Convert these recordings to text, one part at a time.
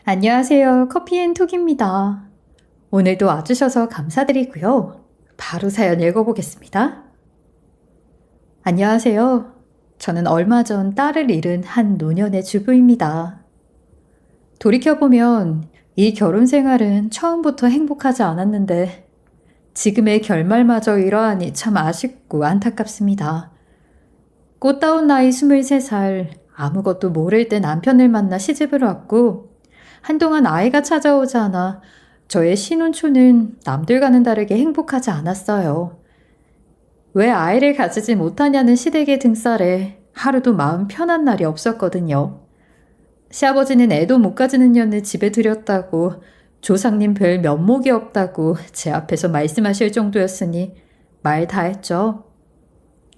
안녕하세요. 커피앤톡입니다. 오늘도 와주셔서 감사드리고요. 바로 사연 읽어보겠습니다. 안녕하세요. 저는 얼마 전 딸을 잃은 한 노년의 주부입니다. 돌이켜보면 이 결혼 생활은 처음부터 행복하지 않았는데 지금의 결말마저 이러하니 참 아쉽고 안타깝습니다. 꽃다운 나이 23살, 아무것도 모를 때 남편을 만나 시집을 왔고 한동안 아이가 찾아오지 않아 저의 신혼초는 남들과는 다르게 행복하지 않았어요. 왜 아이를 가지지 못하냐는 시댁의 등살에 하루도 마음 편한 날이 없었거든요. 시아버지는 애도 못 가지는 년을 집에 들였다고 조상님 별 면목이 없다고 제 앞에서 말씀하실 정도였으니 말 다 했죠.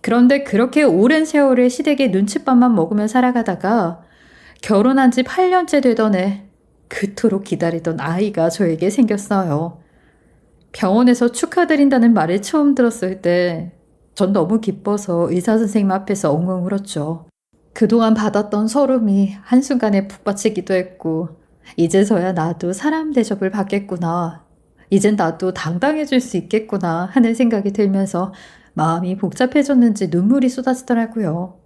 그런데 그렇게 오랜 세월을 시댁의 눈칫밥만 먹으며 살아가다가 결혼한 지 8년째 되던 해 그토록 기다리던 아이가 저에게 생겼어요. 병원에서 축하드린다는 말을 처음 들었을 때 전 너무 기뻐서 의사 선생님 앞에서 엉엉 울었죠. 그동안 받았던 서름이 한순간에 푹 빠지기도 했고 이제서야 나도 사람 대접을 받겠구나. 이젠 나도 당당해질 수 있겠구나 하는 생각이 들면서 마음이 복잡해졌는지 눈물이 쏟아지더라고요.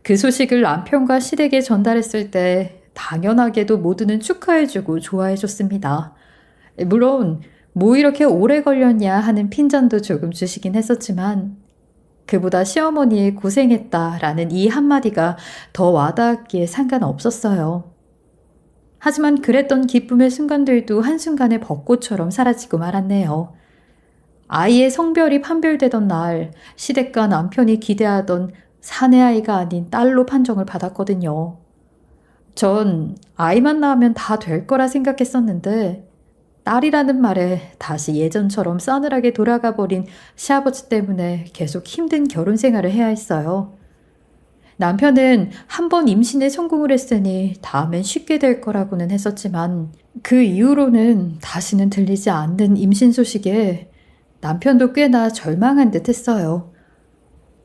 그 소식을 남편과 시댁에 전달했을 때 당연하게도 모두는 축하해주고 좋아해줬습니다. 물론 뭐 이렇게 오래 걸렸냐 하는 핀잔도 조금 주시긴 했었지만 그보다 시어머니의 고생했다라는 이 한마디가 더 와닿았기에 상관없었어요. 하지만 그랬던 기쁨의 순간들도 한순간에 벚꽃처럼 사라지고 말았네요. 아이의 성별이 판별되던 날 시댁과 남편이 기대하던 사내 아이가 아닌 딸로 판정을 받았거든요. 전 아이만 낳으면 다 될 거라 생각했었는데 딸이라는 말에 다시 예전처럼 싸늘하게 돌아가 버린 시아버지 때문에 계속 힘든 결혼 생활을 해야 했어요. 남편은 한 번 임신에 성공을 했으니 다음엔 쉽게 될 거라고는 했었지만 그 이후로는 다시는 들리지 않는 임신 소식에 남편도 꽤나 절망한 듯 했어요.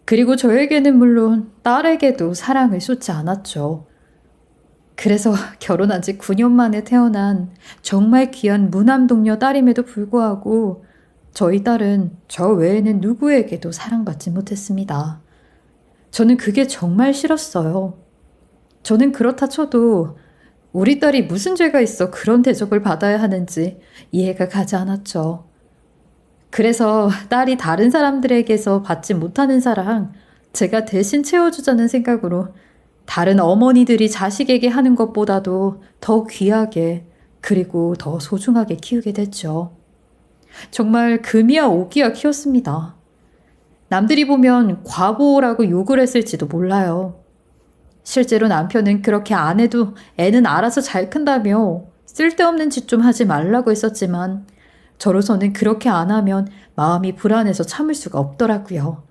그리고 저에게는 물론 딸에게도 사랑을 쏟지 않았죠. 그래서 결혼한 지 9년 만에 태어난 정말 귀한 무남동녀 딸임에도 불구하고 저희 딸은 저 외에는 누구에게도 사랑받지 못했습니다. 저는 그게 정말 싫었어요. 저는 그렇다 쳐도 우리 딸이 무슨 죄가 있어 그런 대접을 받아야 하는지 이해가 가지 않았죠. 그래서 딸이 다른 사람들에게서 받지 못하는 사랑, 제가 대신 채워주자는 생각으로 다른 어머니들이 자식에게 하는 것보다도 더 귀하게 그리고 더 소중하게 키우게 됐죠. 정말 금이야 오기야 키웠습니다. 남들이 보면 과보라고 욕을 했을지도 몰라요. 실제로 남편은 그렇게 안 해도 애는 알아서 잘 큰다며 쓸데없는 짓 좀 하지 말라고 했었지만 저로서는 그렇게 안 하면 마음이 불안해서 참을 수가 없더라고요.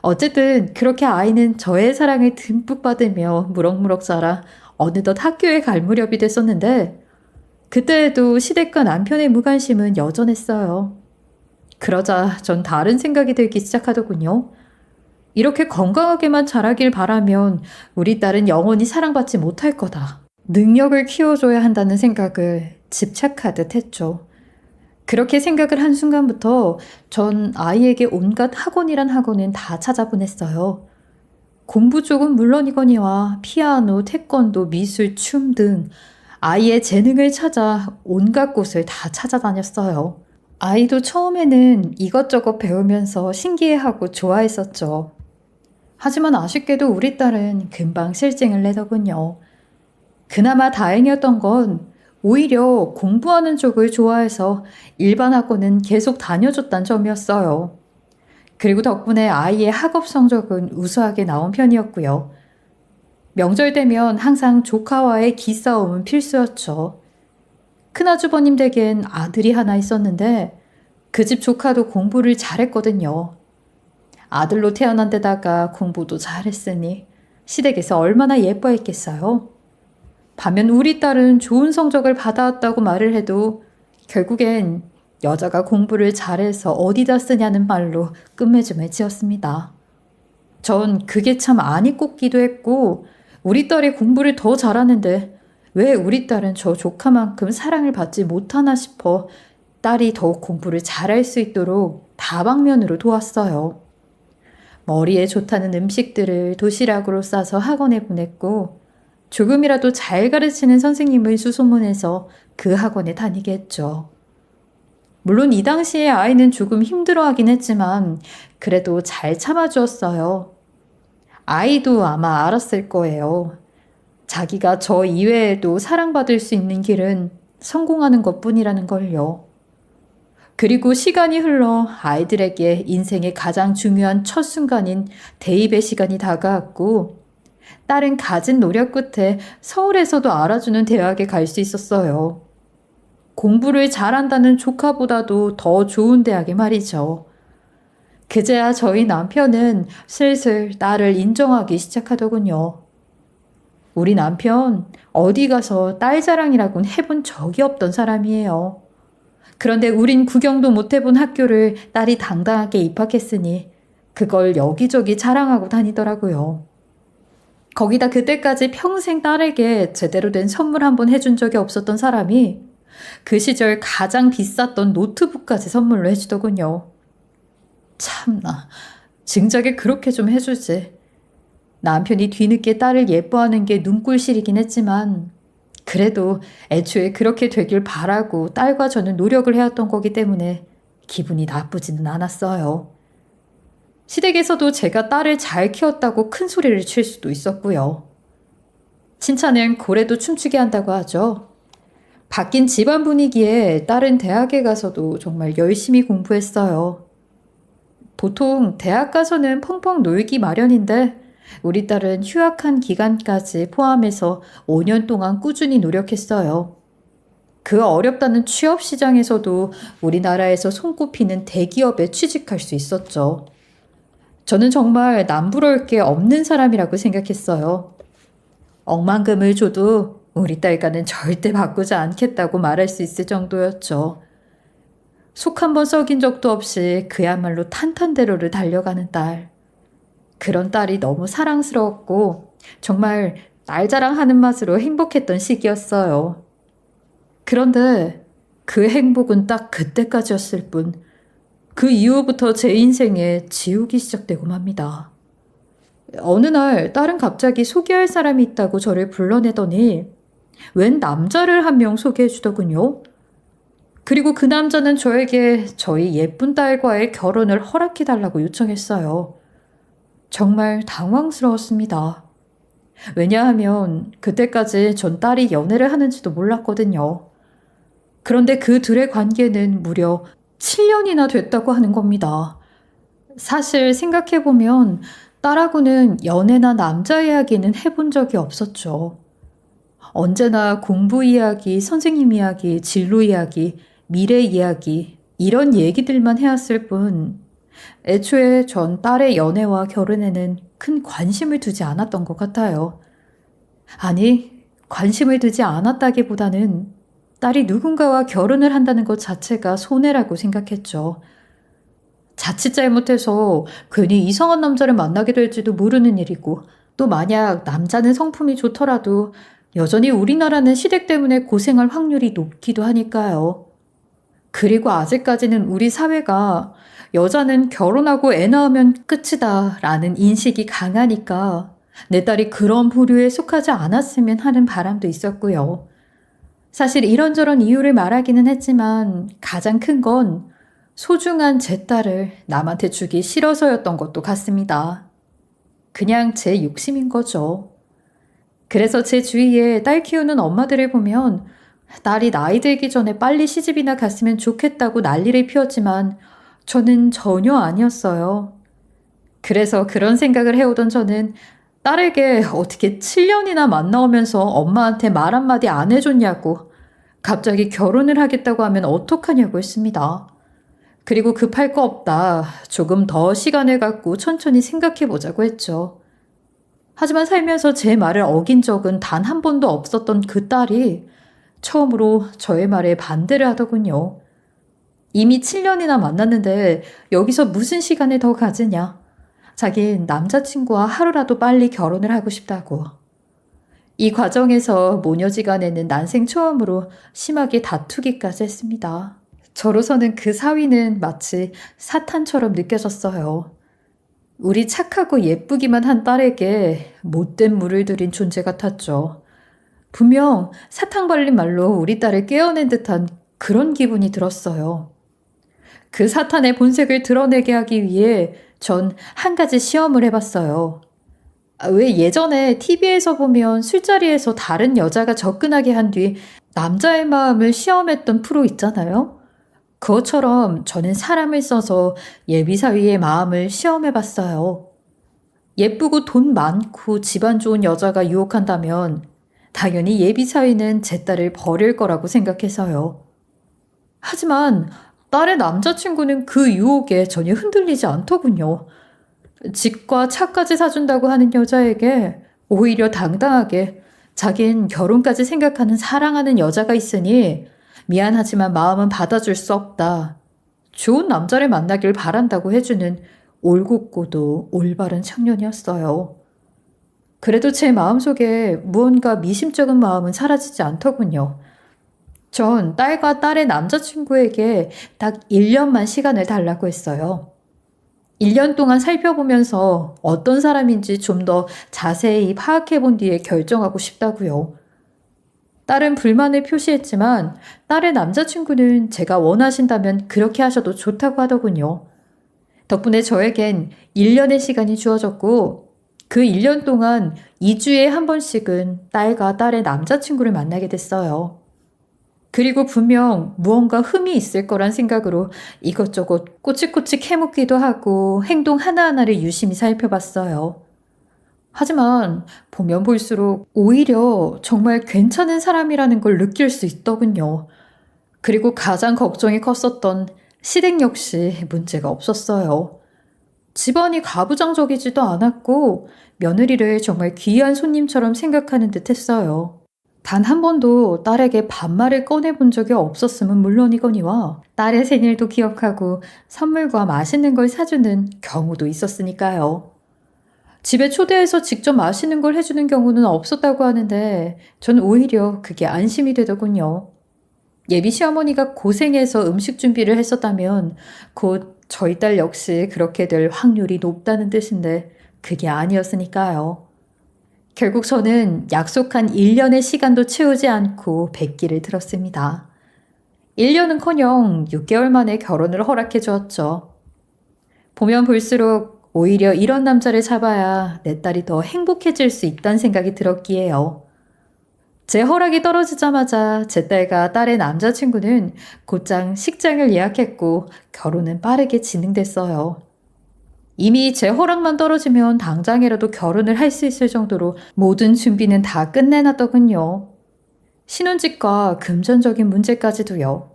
어쨌든 그렇게 아이는 저의 사랑을 듬뿍 받으며 무럭무럭 자라 어느덧 학교에 갈 무렵이 됐었는데 그때에도 시댁과 남편의 무관심은 여전했어요. 그러자 전 다른 생각이 들기 시작하더군요. 이렇게 건강하게만 자라길 바라면 우리 딸은 영원히 사랑받지 못할 거다. 능력을 키워줘야 한다는 생각을 집착하듯 했죠. 그렇게 생각을 한 순간부터 전 아이에게 온갖 학원이란 학원은 다 찾아보냈어요. 공부 쪽은 물론이거니와 피아노, 태권도, 미술, 춤 등 아이의 재능을 찾아 온갖 곳을 다 찾아다녔어요. 아이도 처음에는 이것저것 배우면서 신기해하고 좋아했었죠. 하지만 아쉽게도 우리 딸은 금방 실증을 내더군요. 그나마 다행이었던 건 오히려 공부하는 쪽을 좋아해서 일반 학원은 계속 다녀줬단 점이었어요. 그리고 덕분에 아이의 학업 성적은 우수하게 나온 편이었고요. 명절 되면 항상 조카와의 기싸움은 필수였죠. 큰아주버님 댁엔 아들이 하나 있었는데 그 집 조카도 공부를 잘했거든요. 아들로 태어난 데다가 공부도 잘했으니 시댁에서 얼마나 예뻐했겠어요. 반면 우리 딸은 좋은 성적을 받아왔다고 말을 해도 결국엔 여자가 공부를 잘해서 어디다 쓰냐는 말로 끝맺음을 지었습니다. 전 그게 참 안이 꼽기도 했고 우리 딸이 공부를 더 잘하는데 왜 우리 딸은 저 조카만큼 사랑을 받지 못하나 싶어 딸이 더욱 공부를 잘할 수 있도록 다방면으로 도왔어요. 머리에 좋다는 음식들을 도시락으로 싸서 학원에 보냈고 조금이라도 잘 가르치는 선생님을 수소문해서 그 학원에 다니게 했죠. 물론 이 당시에 아이는 조금 힘들어하긴 했지만 그래도 잘 참아주었어요. 아이도 아마 알았을 거예요. 자기가 저 이외에도 사랑받을 수 있는 길은 성공하는 것뿐이라는 걸요. 그리고 시간이 흘러 아이들에게 인생의 가장 중요한 첫 순간인 대입의 시간이 다가왔고 딸은 갖은 노력 끝에 서울에서도 알아주는 대학에 갈 수 있었어요. 공부를 잘한다는 조카보다도 더 좋은 대학에 말이죠. 그제야 저희 남편은 슬슬 딸을 인정하기 시작하더군요. 우리 남편 어디 가서 딸 자랑이라곤 해본 적이 없던 사람이에요. 그런데 우린 구경도 못 해본 학교를 딸이 당당하게 입학했으니 그걸 여기저기 자랑하고 다니더라고요. 거기다 그때까지 평생 딸에게 제대로 된 선물 한 번 해준 적이 없었던 사람이 그 시절 가장 비쌌던 노트북까지 선물로 해주더군요. 참나, 진작에 그렇게 좀 해주지. 남편이 뒤늦게 딸을 예뻐하는 게 눈꼴실이긴 했지만 그래도 애초에 그렇게 되길 바라고 딸과 저는 노력을 해왔던 거기 때문에 기분이 나쁘지는 않았어요. 시댁에서도 제가 딸을 잘 키웠다고 큰 소리를 칠 수도 있었고요. 칭찬은 고래도 춤추게 한다고 하죠. 바뀐 집안 분위기에 딸은 대학에 가서도 정말 열심히 공부했어요. 보통 대학 가서는 펑펑 놀기 마련인데 우리 딸은 휴학한 기간까지 포함해서 5년 동안 꾸준히 노력했어요. 그 어렵다는 취업 시장에서도 우리나라에서 손꼽히는 대기업에 취직할 수 있었죠. 저는 정말 남부러울 게 없는 사람이라고 생각했어요. 억만금을 줘도 우리 딸과는 절대 바꾸지 않겠다고 말할 수 있을 정도였죠. 속 한 번 썩인 적도 없이 그야말로 탄탄대로를 달려가는 딸. 그런 딸이 너무 사랑스러웠고 정말 딸 자랑하는 맛으로 행복했던 시기였어요. 그런데 그 행복은 딱 그때까지였을 뿐 그 이후부터 제 인생에 지옥이 시작되고 맙니다. 어느 날 딸은 갑자기 소개할 사람이 있다고 저를 불러내더니 웬 남자를 한 명 소개해 주더군요. 그리고 그 남자는 저에게 저희 예쁜 딸과의 결혼을 허락해달라고 요청했어요. 정말 당황스러웠습니다. 왜냐하면 그때까지 전 딸이 연애를 하는지도 몰랐거든요. 그런데 그 둘의 관계는 무려 7년이나 됐다고 하는 겁니다. 사실 생각해보면 딸하고는 연애나 남자 이야기는 해본 적이 없었죠. 언제나 공부 이야기, 선생님 이야기, 진로 이야기, 미래 이야기 이런 얘기들만 해왔을 뿐 애초에 전 딸의 연애와 결혼에는 큰 관심을 두지 않았던 것 같아요. 아니, 관심을 두지 않았다기보다는 딸이 누군가와 결혼을 한다는 것 자체가 손해라고 생각했죠. 자칫 잘못해서 괜히 이상한 남자를 만나게 될지도 모르는 일이고 또 만약 남자는 성품이 좋더라도 여전히 우리나라는 시댁 때문에 고생할 확률이 높기도 하니까요. 그리고 아직까지는 우리 사회가 여자는 결혼하고 애 낳으면 끝이다 라는 인식이 강하니까 내 딸이 그런 부류에 속하지 않았으면 하는 바람도 있었고요. 사실 이런저런 이유를 말하기는 했지만 가장 큰 건 소중한 제 딸을 남한테 주기 싫어서였던 것도 같습니다. 그냥 제 욕심인 거죠. 그래서 제 주위에 딸 키우는 엄마들을 보면 딸이 나이 들기 전에 빨리 시집이나 갔으면 좋겠다고 난리를 피웠지만 저는 전혀 아니었어요. 그래서 그런 생각을 해오던 저는 딸에게 어떻게 7년이나 만나오면서 엄마한테 말 한마디 안 해줬냐고 갑자기 결혼을 하겠다고 하면 어떡하냐고 했습니다. 그리고 급할 거 없다. 조금 더 시간을 갖고 천천히 생각해보자고 했죠. 하지만 살면서 제 말을 어긴 적은 단 한 번도 없었던 그 딸이 처음으로 저의 말에 반대를 하더군요. 이미 7년이나 만났는데 여기서 무슨 시간을 더 가지냐. 자긴 남자친구와 하루라도 빨리 결혼을 하고 싶다고. 이 과정에서 모녀지간에는 난생 처음으로 심하게 다투기까지 했습니다. 저로서는 그 사위는 마치 사탄처럼 느껴졌어요. 우리 착하고 예쁘기만 한 딸에게 못된 물을 들인 존재 같았죠. 분명 사탕 발린 말로 우리 딸을 깨어낸 듯한 그런 기분이 들었어요. 그 사탄의 본색을 드러내게 하기 위해 전 한 가지 시험을 해봤어요. 왜 예전에 TV에서 보면 술자리에서 다른 여자가 접근하게 한 뒤 남자의 마음을 시험했던 프로 있잖아요? 그것처럼 저는 사람을 써서 예비사위의 마음을 시험해봤어요. 예쁘고 돈 많고 집안 좋은 여자가 유혹한다면 당연히 예비사위는 제 딸을 버릴 거라고 생각해서요. 하지만 딸의 남자친구는 그 유혹에 전혀 흔들리지 않더군요. 집과 차까지 사준다고 하는 여자에게 오히려 당당하게 자긴 결혼까지 생각하는 사랑하는 여자가 있으니 미안하지만 마음은 받아줄 수 없다. 좋은 남자를 만나길 바란다고 해주는 올곧고도 올바른 청년이었어요. 그래도 제 마음속에 무언가 미심쩍은 마음은 사라지지 않더군요. 전 딸과 딸의 남자친구에게 딱 1년만 시간을 달라고 했어요. 1년 동안 살펴보면서 어떤 사람인지 좀 더 자세히 파악해 본 뒤에 결정하고 싶다고요. 딸은 불만을 표시했지만 딸의 남자친구는 제가 원하신다면 그렇게 하셔도 좋다고 하더군요. 덕분에 저에겐 1년의 시간이 주어졌고 그 1년 동안 2주에 한 번씩은 딸과 딸의 남자친구를 만나게 됐어요. 그리고 분명 무언가 흠이 있을 거란 생각으로 이것저것 꼬치꼬치 캐묻기도 하고 행동 하나하나를 유심히 살펴봤어요. 하지만 보면 볼수록 오히려 정말 괜찮은 사람이라는 걸 느낄 수 있더군요. 그리고 가장 걱정이 컸었던 시댁 역시 문제가 없었어요. 집안이 가부장적이지도 않았고 며느리를 정말 귀한 손님처럼 생각하는 듯 했어요. 단 한 번도 딸에게 반말을 꺼내본 적이 없었음은 물론이거니와 딸의 생일도 기억하고 선물과 맛있는 걸 사주는 경우도 있었으니까요. 집에 초대해서 직접 맛있는 걸 해주는 경우는 없었다고 하는데 전 오히려 그게 안심이 되더군요. 예비 시어머니가 고생해서 음식 준비를 했었다면 곧 저희 딸 역시 그렇게 될 확률이 높다는 뜻인데 그게 아니었으니까요. 결국 저는 약속한 1년의 시간도 채우지 않고 백기를 들었습니다. 1년은커녕 6개월 만에 결혼을 허락해 주었죠. 보면 볼수록 오히려 이런 남자를 잡아야 내 딸이 더 행복해질 수 있다는 생각이 들었기에요. 제 허락이 떨어지자마자 제 딸과 딸의 남자친구는 곧장 식장을 예약했고 결혼은 빠르게 진행됐어요. 이미 제 허락만 떨어지면 당장이라도 결혼을 할 수 있을 정도로 모든 준비는 다 끝내놨더군요. 신혼집과 금전적인 문제까지도요.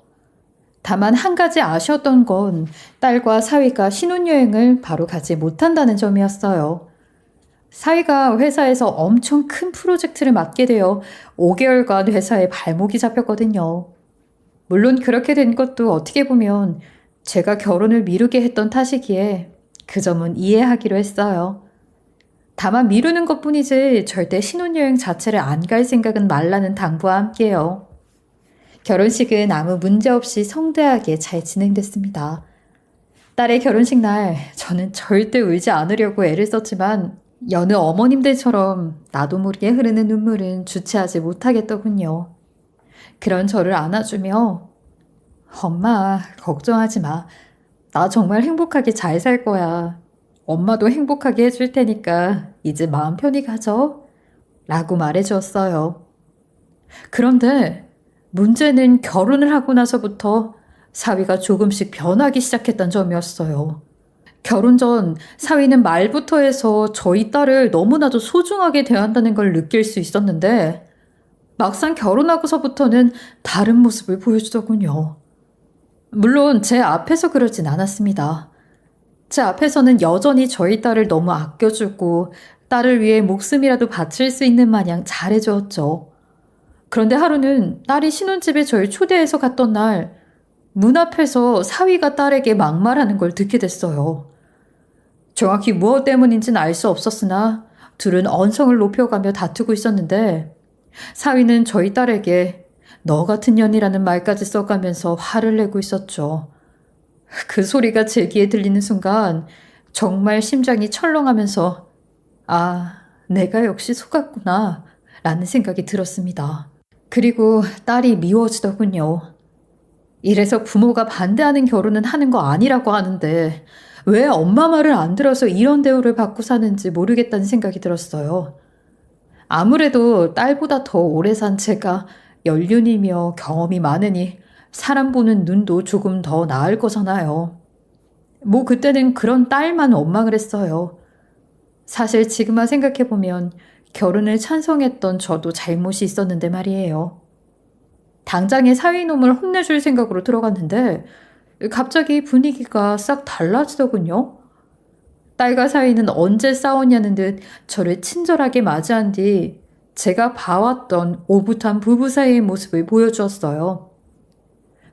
다만 한 가지 아쉬웠던 건 딸과 사위가 신혼여행을 바로 가지 못한다는 점이었어요. 사위가 회사에서 엄청 큰 프로젝트를 맡게 되어 5개월간 회사에 발목이 잡혔거든요. 물론 그렇게 된 것도 어떻게 보면 제가 결혼을 미루게 했던 탓이기에 그 점은 이해하기로 했어요. 다만 미루는 것뿐이지 절대 신혼여행 자체를 안 갈 생각은 말라는 당부와 함께요. 결혼식은 아무 문제 없이 성대하게 잘 진행됐습니다. 딸의 결혼식 날 저는 절대 울지 않으려고 애를 썼지만 여느 어머님들처럼 나도 모르게 흐르는 눈물은 주체하지 못하겠더군요. 그런 저를 안아주며 엄마 걱정하지 마. 나 정말 행복하게 잘 살 거야. 엄마도 행복하게 해줄 테니까 이제 마음 편히 가져. 라고 말해주었어요. 그런데 문제는 결혼을 하고 나서부터 사위가 조금씩 변하기 시작했던 점이었어요. 결혼 전 사위는 말부터 해서 저희 딸을 너무나도 소중하게 대한다는 걸 느낄 수 있었는데 막상 결혼하고서부터는 다른 모습을 보여주더군요. 물론 제 앞에서 그러진 않았습니다. 제 앞에서는 여전히 저희 딸을 너무 아껴주고 딸을 위해 목숨이라도 바칠 수 있는 마냥 잘해주었죠. 그런데 하루는 딸이 신혼집에 저를 초대해서 갔던 날 문 앞에서 사위가 딸에게 막말하는 걸 듣게 됐어요. 정확히 무엇 때문인지는 알 수 없었으나 둘은 언성을 높여가며 다투고 있었는데 사위는 저희 딸에게 너 같은 년이라는 말까지 써가면서 화를 내고 있었죠. 그 소리가 제 귀에 들리는 순간 정말 심장이 철렁하면서 아, 내가 역시 속았구나 라는 생각이 들었습니다. 그리고 딸이 미워지더군요. 이래서 부모가 반대하는 결혼은 하는 거 아니라고 하는데 왜 엄마 말을 안 들어서 이런 대우를 받고 사는지 모르겠다는 생각이 들었어요. 아무래도 딸보다 더 오래 산 제가 연륜이며 경험이 많으니 사람 보는 눈도 조금 더 나을 거잖아요. 뭐 그때는 그런 딸만 원망을 했어요. 사실 지금만 생각해보면 결혼을 찬성했던 저도 잘못이 있었는데 말이에요. 당장에 사위놈을 혼내줄 생각으로 들어갔는데 갑자기 분위기가 싹 달라지더군요. 딸과 사위는 언제 싸웠냐는 듯 저를 친절하게 맞이한 뒤 제가 봐왔던 오붓한 부부 사이의 모습을 보여주었어요.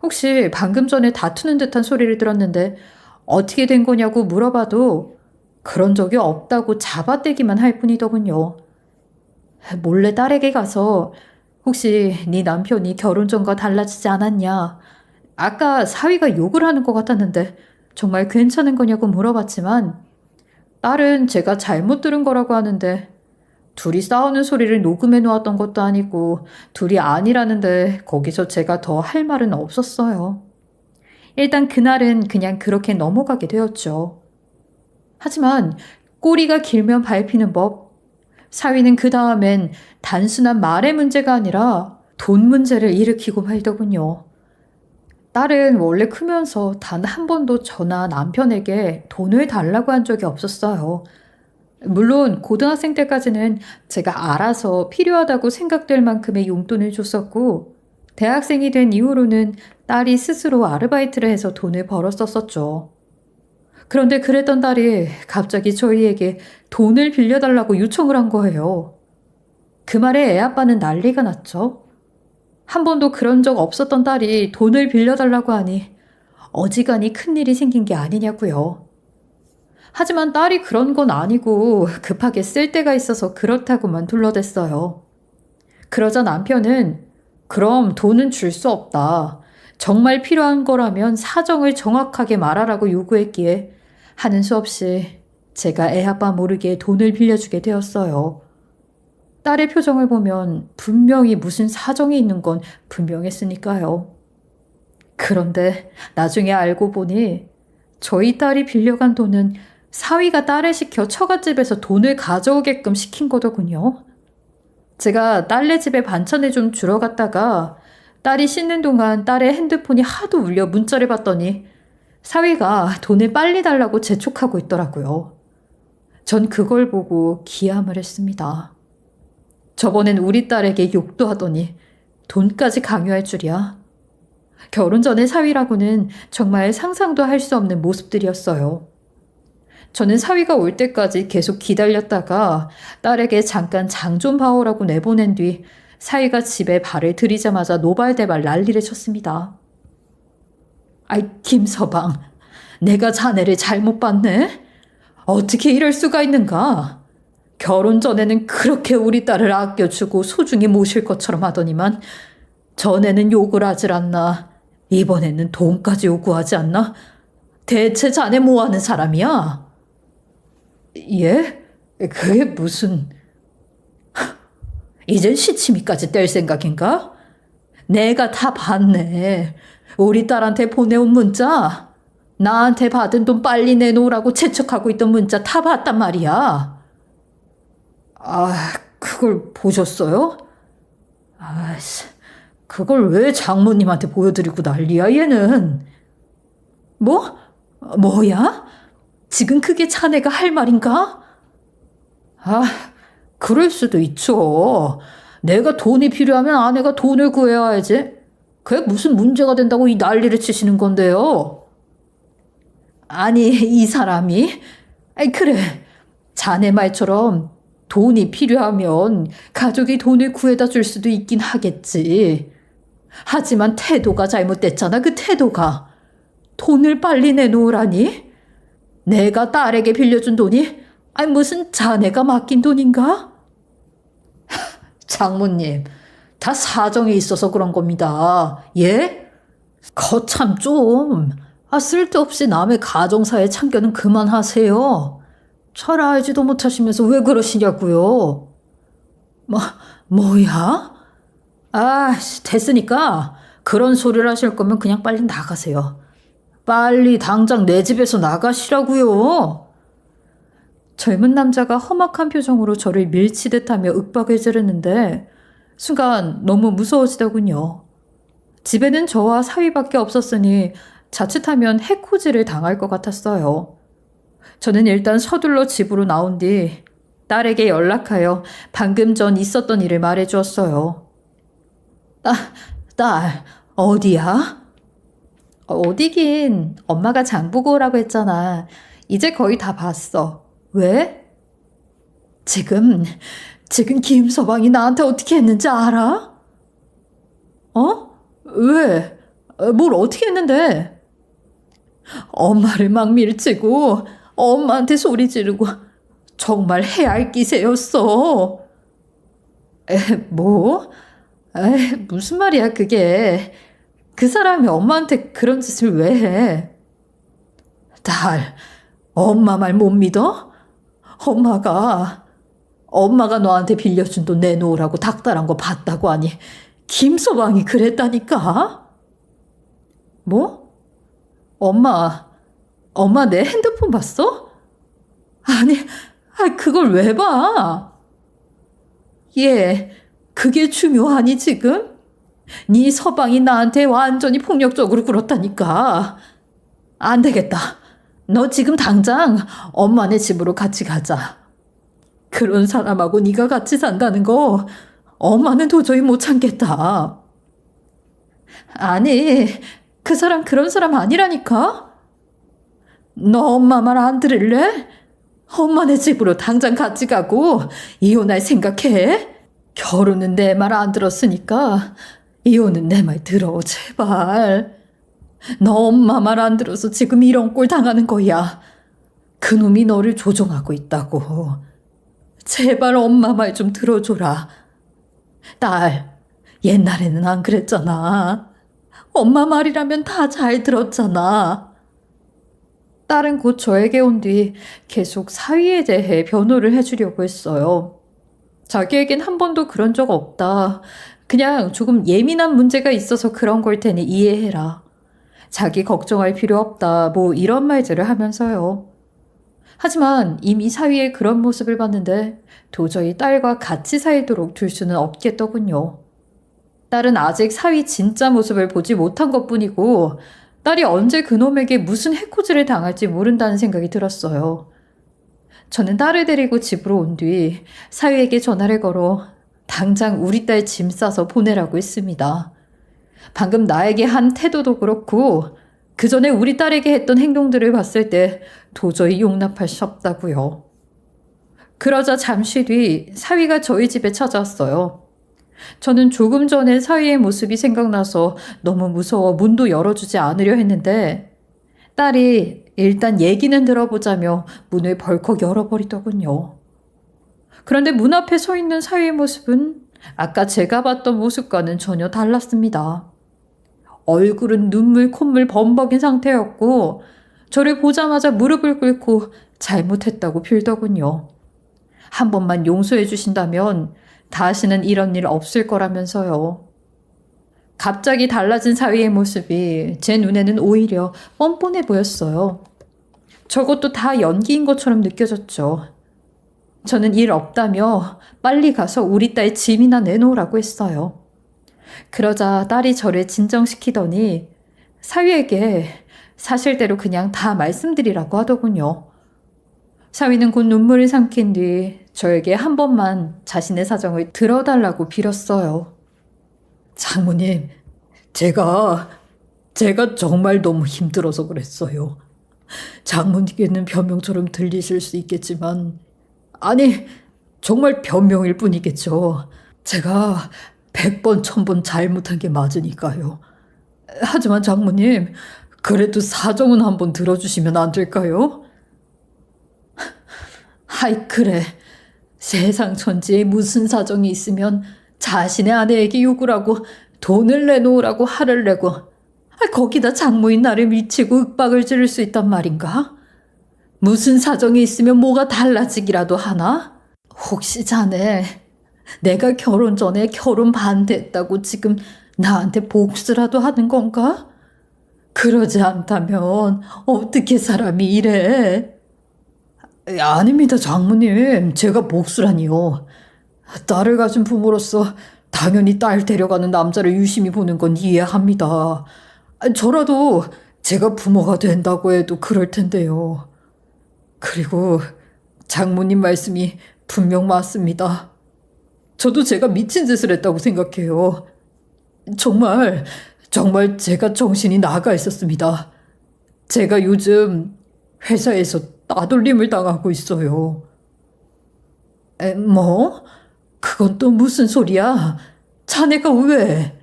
혹시 방금 전에 다투는 듯한 소리를 들었는데 어떻게 된 거냐고 물어봐도 그런 적이 없다고 잡아떼기만 할 뿐이더군요. 몰래 딸에게 가서 혹시 네 남편이 결혼 전과 달라지지 않았냐? 아까 사위가 욕을 하는 것 같았는데 정말 괜찮은 거냐고 물어봤지만 딸은 제가 잘못 들은 거라고 하는데 둘이 싸우는 소리를 녹음해 놓았던 것도 아니고 둘이 아니라는데 거기서 제가 더 할 말은 없었어요. 일단 그날은 그냥 그렇게 넘어가게 되었죠. 하지만 꼬리가 길면 밟히는 법. 사위는 그 다음엔 단순한 말의 문제가 아니라 돈 문제를 일으키고 말더군요. 딸은 원래 크면서 단 한 번도 저나 남편에게 돈을 달라고 한 적이 없었어요. 물론 고등학생 때까지는 제가 알아서 필요하다고 생각될 만큼의 용돈을 줬었고 대학생이 된 이후로는 딸이 스스로 아르바이트를 해서 돈을 벌었었죠. 그런데 그랬던 딸이 갑자기 저희에게 돈을 빌려달라고 요청을 한 거예요. 그 말에 애 아빠는 난리가 났죠. 한 번도 그런 적 없었던 딸이 돈을 빌려달라고 하니 어지간히 큰일이 생긴 게 아니냐고요. 하지만 딸이 그런 건 아니고 급하게 쓸 데가 있어서 그렇다고만 둘러댔어요. 그러자 남편은 그럼 돈은 줄 수 없다. 정말 필요한 거라면 사정을 정확하게 말하라고 요구했기에 하는 수 없이 제가 애 아빠 모르게 돈을 빌려주게 되었어요. 딸의 표정을 보면 분명히 무슨 사정이 있는 건 분명했으니까요. 그런데 나중에 알고 보니 저희 딸이 빌려간 돈은 사위가 딸을 시켜 처갓집에서 돈을 가져오게끔 시킨 거더군요. 제가 딸네 집에 반찬을 좀 주러 갔다가 딸이 씻는 동안 딸의 핸드폰이 하도 울려 문자를 봤더니 사위가 돈을 빨리 달라고 재촉하고 있더라고요. 전 그걸 보고 기함을 했습니다. 저번엔 우리 딸에게 욕도 하더니 돈까지 강요할 줄이야. 결혼 전의 사위라고는 정말 상상도 할 수 없는 모습들이었어요. 저는 사위가 올 때까지 계속 기다렸다가 딸에게 잠깐 장 좀 봐오라고 내보낸 뒤 사위가 집에 발을 들이자마자 노발대발 난리를 쳤습니다. 아이, 김서방, 내가 자네를 잘못 봤네? 어떻게 이럴 수가 있는가? 결혼 전에는 그렇게 우리 딸을 아껴주고 소중히 모실 것처럼 하더니만 전에는 욕을 하질 않나 이번에는 돈까지 요구하지 않나? 대체 자네 뭐하는 사람이야? 예? 그게 무슨... 이젠 시치미까지 뗄 생각인가? 내가 다 봤네. 우리 딸한테 보내온 문자. 나한테 받은 돈 빨리 내놓으라고 재촉하고 있던 문자 다 봤단 말이야. 아, 그걸 보셨어요? 아이씨, 그걸 왜 장모님한테 보여드리고 난리야, 얘는. 뭐야? 지금 그게 자네가 할 말인가? 아, 그럴 수도 있죠. 내가 돈이 필요하면 아내가 돈을 구해야지. 그게 무슨 문제가 된다고 이 난리를 치시는 건데요. 아니, 이 사람이? 아이, 그래. 자네 말처럼 돈이 필요하면 가족이 돈을 구해다 줄 수도 있긴 하겠지. 하지만 태도가 잘못됐잖아, 그 태도가. 돈을 빨리 내놓으라니? 내가 딸에게 빌려준 돈이 아니, 무슨 자네가 맡긴 돈인가? 장모님, 다 사정이 있어서 그런 겁니다. 예? 거참 좀. 쓸데없이 남의 가정사에 참견은 그만하세요. 잘 알지도 못하시면서 왜 그러시냐고요. 뭐야? 됐으니까 그런 소리를 하실 거면 그냥 빨리 나가세요. 빨리 당장 내 집에서 나가시라고요. 젊은 남자가 험악한 표정으로 저를 밀치듯하며 윽박을 지르는데 순간 너무 무서워지더군요. 집에는 저와 사위밖에 없었으니 자칫하면 해코지를 당할 것 같았어요. 저는 일단 서둘러 집으로 나온 뒤 딸에게 연락하여 방금 전 있었던 일을 말해주었어요. 딸, 어디야? 어디긴. 엄마가 장 보고 오라고 했잖아. 이제 거의 다 봤어. 왜? 지금 김서방이 나한테 어떻게 했는지 알아? 왜? 뭘 어떻게 했는데? 엄마를 막 밀치고 엄마한테 소리 지르고 정말 해알 기세였어. 뭐? 무슨 말이야 그게. 그 사람이 엄마한테 그런 짓을 왜 해? 딸, 엄마 말 못 믿어? 엄마가 너한테 빌려준 돈 내놓으라고 닥달한 거 봤다고 하니 김서방이 그랬다니까? 뭐? 엄마 내 핸드폰 봤어? 아니, 그걸 왜 봐? 그게 중요하니 지금? 네 서방이 나한테 완전히 폭력적으로 굴었다니까. 안 되겠다. 너 지금 당장 엄마네 집으로 같이 가자. 그런 사람하고 네가 같이 산다는 거 엄마는 도저히 못 참겠다. 아니, 그 사람 그런 사람 아니라니까? 너 엄마 말 안 들을래? 엄마네 집으로 당장 같이 가고 이혼할 생각해? 결혼은 내 말 안 들었으니까 이혼은 내 말 들어, 제발. 너 엄마 말 안 들어서 지금 이런 꼴 당하는 거야. 그놈이 너를 조종하고 있다고. 제발 엄마 말 좀 들어줘라. 딸, 옛날에는 안 그랬잖아. 엄마 말이라면 다 잘 들었잖아. 딸은 곧 저에게 온 뒤 계속 사위에 대해 변호를 해주려고 했어요. 자기에겐 한 번도 그런 적 없다. 그냥 조금 예민한 문제가 있어서 그런 걸 테니 이해해라. 자기 걱정할 필요 없다. 뭐 이런 말들을 하면서요. 하지만 이미 사위의 그런 모습을 봤는데 도저히 딸과 같이 살도록 둘 수는 없겠더군요. 딸은 아직 사위 진짜 모습을 보지 못한 것뿐이고 딸이 언제 그놈에게 무슨 해코지를 당할지 모른다는 생각이 들었어요. 저는 딸을 데리고 집으로 온 뒤 사위에게 전화를 걸어 당장 우리 딸 짐 싸서 보내라고 했습니다. 방금 나에게 한 태도도 그렇고 그 전에 우리 딸에게 했던 행동들을 봤을 때 도저히 용납할 수 없다고요. 그러자 잠시 뒤 사위가 저희 집에 찾아왔어요. 저는 조금 전에 사위의 모습이 생각나서 너무 무서워 문도 열어주지 않으려 했는데 딸이 일단 얘기는 들어보자며 문을 벌컥 열어버리더군요. 그런데 문 앞에 서 있는 사위의 모습은 아까 제가 봤던 모습과는 전혀 달랐습니다. 얼굴은 눈물, 콧물 범벅인 상태였고 저를 보자마자 무릎을 꿇고 잘못했다고 빌더군요. 한 번만 용서해 주신다면 다시는 이런 일 없을 거라면서요. 갑자기 달라진 사위의 모습이 제 눈에는 오히려 뻔뻔해 보였어요. 저것도 다 연기인 것처럼 느껴졌죠. 저는 일 없다며 빨리 가서 우리 딸 짐이나 내놓으라고 했어요. 그러자 딸이 저를 진정시키더니 사위에게 사실대로 그냥 다 말씀드리라고 하더군요. 사위는 곧 눈물을 삼킨 뒤 저에게 한 번만 자신의 사정을 들어달라고 빌었어요. 장모님, 제가 정말 너무 힘들어서 그랬어요. 장모님께는 변명처럼 들리실 수 있겠지만 아니, 정말 변명일 뿐이겠죠. 제가 100번, 1000번 잘못한 게 맞으니까요. 하지만 장모님, 그래도 사정은 한번 들어주시면 안 될까요? 아이, 그래. 세상 천지에 무슨 사정이 있으면 자신의 아내에게 욕을 하고 돈을 내놓으라고 화를 내고 거기다 장모인 나를 미치고 윽박을 지를 수 있단 말인가? 무슨 사정이 있으면 뭐가 달라지기라도 하나? 혹시 자네 내가 결혼 전에 결혼 반대했다고 지금 나한테 복수라도 하는 건가? 그러지 않다면 어떻게 사람이 이래? 아닙니다, 장모님. 제가 복수라니요. 딸을 가진 부모로서 당연히 딸 데려가는 남자를 유심히 보는 건 이해합니다. 저라도 제가 부모가 된다고 해도 그럴 텐데요. 그리고 장모님 말씀이 분명 맞습니다. 저도 제가 미친 짓을 했다고 생각해요. 정말 제가 정신이 나가 있었습니다. 제가 요즘 회사에서 따돌림을 당하고 있어요. 뭐? 그건 또 무슨 소리야? 자네가 왜?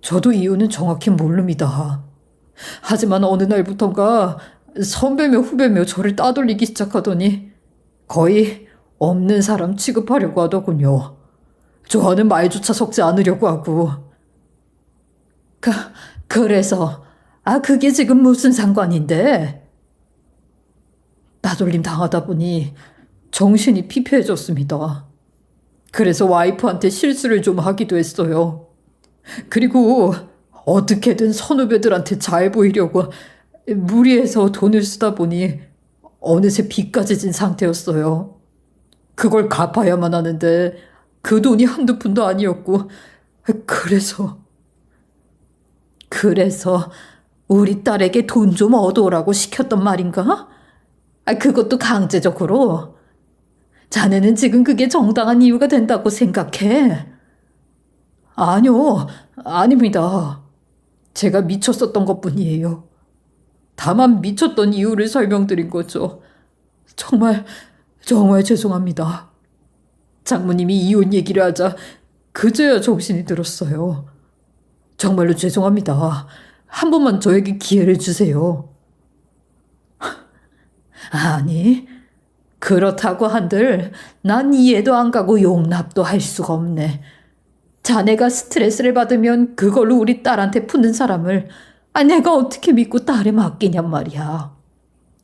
저도 이유는 정확히 모릅니다. 하지만 어느 날부턴가 선배며 후배며 저를 따돌리기 시작하더니 거의 없는 사람 취급하려고 하더군요. 저와는 말조차 섞지 않으려고 하고. 그래서 그게 지금 무슨 상관인데? 따돌림 당하다 보니 정신이 피폐해졌습니다. 그래서 와이프한테 실수를 좀 하기도 했어요. 그리고 어떻게든 선후배들한테 잘 보이려고 무리해서 돈을 쓰다 보니 어느새 빚까지 진 상태였어요. 그걸 갚아야만 하는데 그 돈이 한두 푼도 아니었고 그래서 우리 딸에게 돈 좀 얻어오라고 시켰단 말인가? 그것도 강제적으로? 자네는 지금 그게 정당한 이유가 된다고 생각해? 아니요, 아닙니다. 제가 미쳤었던 것뿐이에요. 다만 미쳤던 이유를 설명드린 거죠. 정말 죄송합니다. 장모님이 이혼 얘기를 하자 그제야 정신이 들었어요. 정말로 죄송합니다. 한 번만 저에게 기회를 주세요. 아니, 그렇다고 한들 난 이해도 안 가고 용납도 할 수가 없네. 자네가 스트레스를 받으면 그걸로 우리 딸한테 푸는 사람을 내가 어떻게 믿고 딸에 맡기냔 말이야.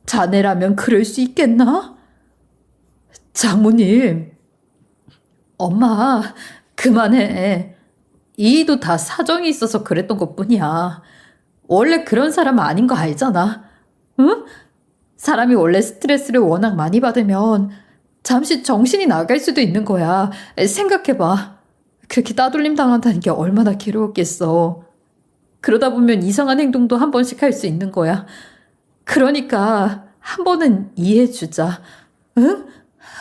자네라면 그럴 수 있겠나? 장모님, 엄마, 그만해. 이도 다 사정이 있어서 그랬던 것뿐이야. 원래 그런 사람 아닌 거 알잖아. 응? 사람이 원래 스트레스를 워낙 많이 받으면 잠시 정신이 나갈 수도 있는 거야. 생각해봐. 그렇게 따돌림 당한다는 게 얼마나 괴로웠겠어. 그러다 보면 이상한 행동도 한 번씩 할 수 있는 거야. 그러니까 한 번은 이해해주자. 응?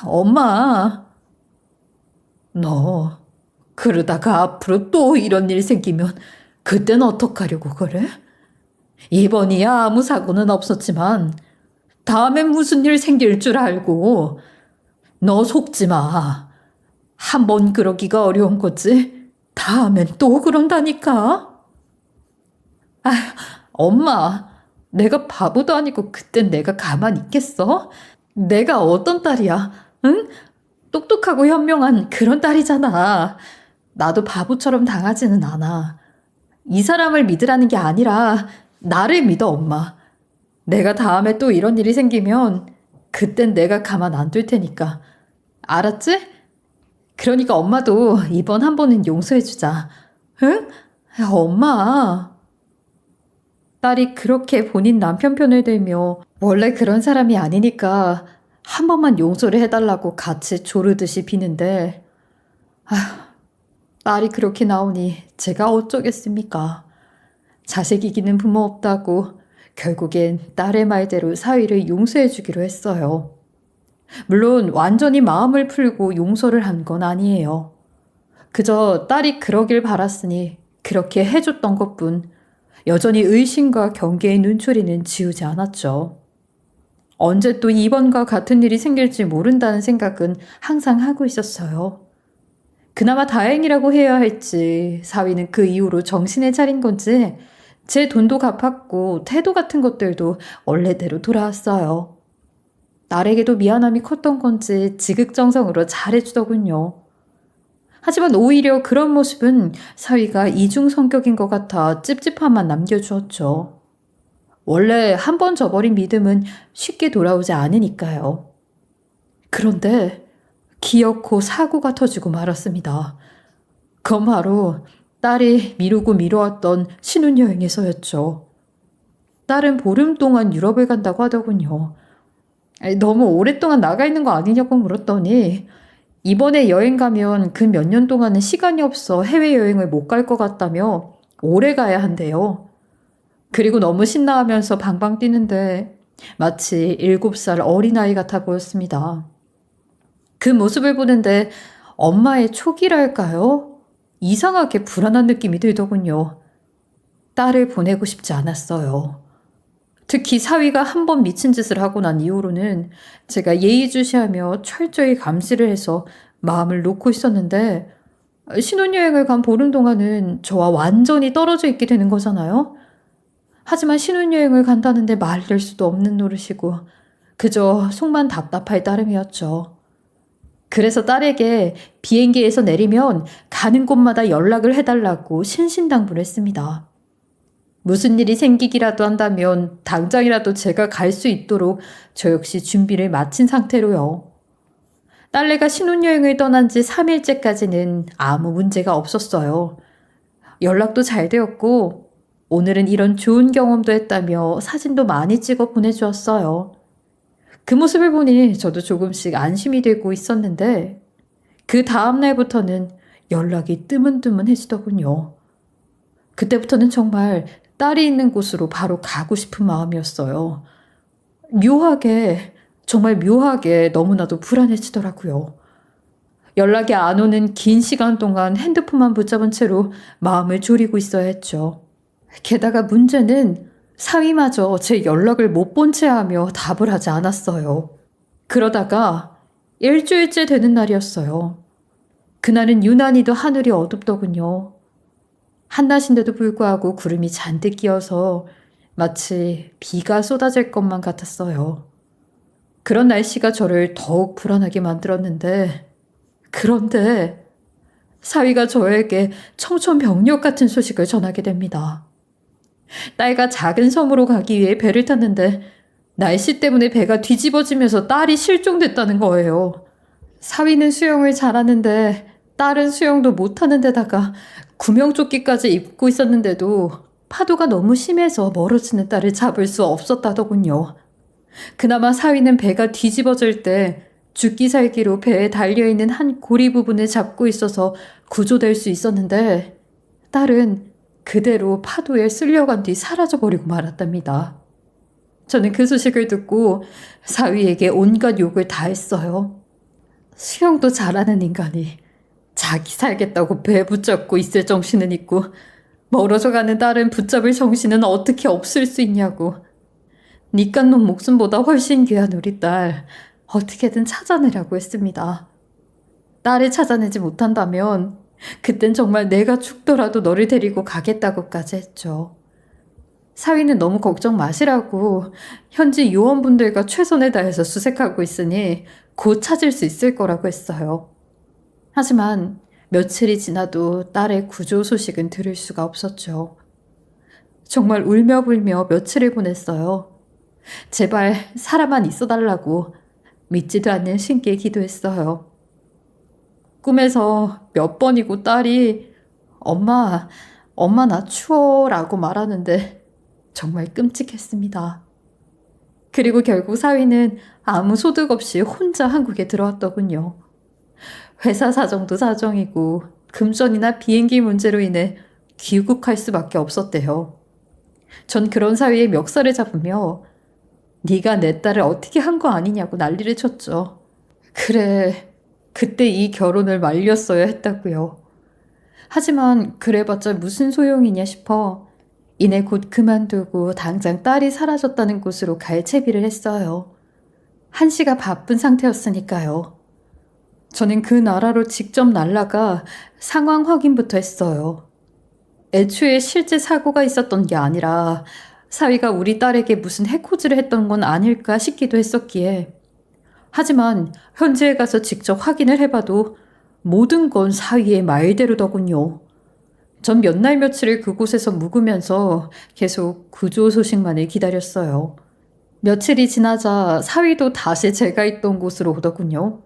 엄마. 너 그러다가 앞으로 또 이런 일 생기면 그땐 어떡하려고 그래? 이번이야 아무 사고는 없었지만 다음엔 무슨 일 생길 줄 알고. 너 속지 마. 한 번 그러기가 어려운 거지 다음엔 또 그런다니까. 엄마, 내가 바보도 아니고 그땐 내가 가만히 있겠어? 내가 어떤 딸이야? 응? 똑똑하고 현명한 그런 딸이잖아. 나도 바보처럼 당하지는 않아. 이 사람을 믿으라는 게 아니라 나를 믿어, 엄마. 내가 다음에 또 이런 일이 생기면 그땐 내가 가만 안 둘 테니까. 알았지? 그러니까 엄마도 이번 한 번은 용서해주자. 응? 엄마. 딸이 그렇게 본인 남편 편을 들며 원래 그런 사람이 아니니까 한 번만 용서를 해달라고 같이 조르듯이 비는데 딸이 그렇게 나오니 제가 어쩌겠습니까. 자식 이기는 부모 없다고 결국엔 딸의 말대로 사위를 용서해 주기로 했어요. 물론 완전히 마음을 풀고 용서를 한 건 아니에요. 그저 딸이 그러길 바랐으니 그렇게 해줬던 것뿐 여전히 의심과 경계의 눈초리는 지우지 않았죠. 언제 또 이번과 같은 일이 생길지 모른다는 생각은 항상 하고 있었어요. 그나마 다행이라고 해야 할지 사위는 그 이후로 정신을 차린 건지 제 돈도 갚았고 태도 같은 것들도 원래대로 돌아왔어요. 딸에게도 미안함이 컸던 건지 지극정성으로 잘해주더군요. 하지만 오히려 그런 모습은 사위가 이중 성격인 것 같아 찝찝함만 남겨주었죠. 원래 한 번 저버린 믿음은 쉽게 돌아오지 않으니까요. 그런데 기어코 사고가 터지고 말았습니다. 그건 바로 딸이 미루고 미뤄왔던 신혼여행에서였죠. 딸은 보름 동안 유럽을 간다고 하더군요. 너무 오랫동안 나가 있는 거 아니냐고 물었더니 이번에 여행 가면 그 몇 년 동안은 시간이 없어 해외여행을 못 갈 것 같다며 오래 가야 한대요. 그리고 너무 신나하면서 방방 뛰는데 마치 7살 어린아이 같아 보였습니다. 그 모습을 보는데 엄마의 촉이랄까요? 이상하게 불안한 느낌이 들더군요. 딸을 보내고 싶지 않았어요. 특히 사위가 한 번 미친 짓을 하고 난 이후로는 제가 예의주시하며 철저히 감시를 해서 마음을 놓고 있었는데 신혼여행을 간 보름 동안은 저와 완전히 떨어져 있게 되는 거잖아요. 하지만 신혼여행을 간다는데 말릴 수도 없는 노릇이고 그저 속만 답답할 따름이었죠. 그래서 딸에게 비행기에서 내리면 가는 곳마다 연락을 해달라고 신신당부를 했습니다. 무슨 일이 생기기라도 한다면 당장이라도 제가 갈 수 있도록 저 역시 준비를 마친 상태로요. 딸내가 신혼여행을 떠난 지 3일째까지는 아무 문제가 없었어요. 연락도 잘 되었고 오늘은 이런 좋은 경험도 했다며 사진도 많이 찍어 보내주었어요. 그 모습을 보니 저도 조금씩 안심이 되고 있었는데 그 다음 날부터는 연락이 뜨문뜨문해지더군요. 그때부터는 정말 딸이 있는 곳으로 바로 가고 싶은 마음이었어요. 묘하게, 정말 묘하게 너무나도 불안해지더라고요. 연락이 안 오는 긴 시간 동안 핸드폰만 붙잡은 채로 마음을 졸이고 있어야 했죠. 게다가 문제는 사위마저 제 연락을 못 본 채 하며 답을 하지 않았어요. 그러다가 일주일째 되는 날이었어요. 그날은 유난히도 하늘이 어둡더군요. 한낮인데도 불구하고 구름이 잔뜩 끼어서 마치 비가 쏟아질 것만 같았어요. 그런 날씨가 저를 더욱 불안하게 만들었는데 그런데 사위가 저에게 청천벽력 같은 소식을 전하게 됩니다. 딸과 작은 섬으로 가기 위해 배를 탔는데 날씨 때문에 배가 뒤집어지면서 딸이 실종됐다는 거예요. 사위는 수영을 잘하는데 딸은 수영도 못하는 데다가 구명조끼까지 입고 있었는데도 파도가 너무 심해서 멀어지는 딸을 잡을 수 없었다더군요. 그나마 사위는 배가 뒤집어질 때 죽기 살기로 배에 달려있는 한 고리 부분을 잡고 있어서 구조될 수 있었는데 딸은 그대로 파도에 쓸려간 뒤 사라져버리고 말았답니다. 저는 그 소식을 듣고 사위에게 온갖 욕을 다 했어요. 수영도 잘하는 인간이 자기 살겠다고 배 붙잡고 있을 정신은 있고 멀어져 가는 딸은 붙잡을 정신은 어떻게 없을 수 있냐고. 니깟 놈 목숨보다 훨씬 귀한 우리 딸 어떻게든 찾아내라고 했습니다. 딸을 찾아내지 못한다면 그땐 정말 내가 죽더라도 너를 데리고 가겠다고까지 했죠. 사위는 너무 걱정 마시라고 현지 요원분들과 최선을 다해서 수색하고 있으니 곧 찾을 수 있을 거라고 했어요. 하지만 며칠이 지나도 딸의 구조 소식은 들을 수가 없었죠. 정말 울며불며 며칠을 보냈어요. 제발 살아만 있어달라고 믿지도 않는 신께 기도했어요. 꿈에서 몇 번이고 딸이 엄마 나 추워 라고 말하는데 정말 끔찍했습니다. 그리고 결국 사위는 아무 소득 없이 혼자 한국에 들어왔더군요. 회사 사정도 사정이고 금전이나 비행기 문제로 인해 귀국할 수밖에 없었대요. 전 그런 사위의 멱살을 잡으며 네가 내 딸을 어떻게 한 거 아니냐고 난리를 쳤죠. 그래, 그때 이 결혼을 말렸어야 했다고요. 하지만 그래봤자 무슨 소용이냐 싶어 이내 곧 그만두고 당장 딸이 사라졌다는 곳으로 갈 채비를 했어요. 한시가 바쁜 상태였으니까요. 저는 그 나라로 직접 날아가 상황 확인부터 했어요. 애초에 실제 사고가 있었던 게 아니라 사위가 우리 딸에게 무슨 해코지를 했던 건 아닐까 싶기도 했었기에 하지만 현지에 가서 직접 확인을 해봐도 모든 건 사위의 말대로더군요. 전 몇 날 며칠을 그곳에서 묵으면서 계속 구조 소식만을 기다렸어요. 며칠이 지나자 사위도 다시 제가 있던 곳으로 오더군요.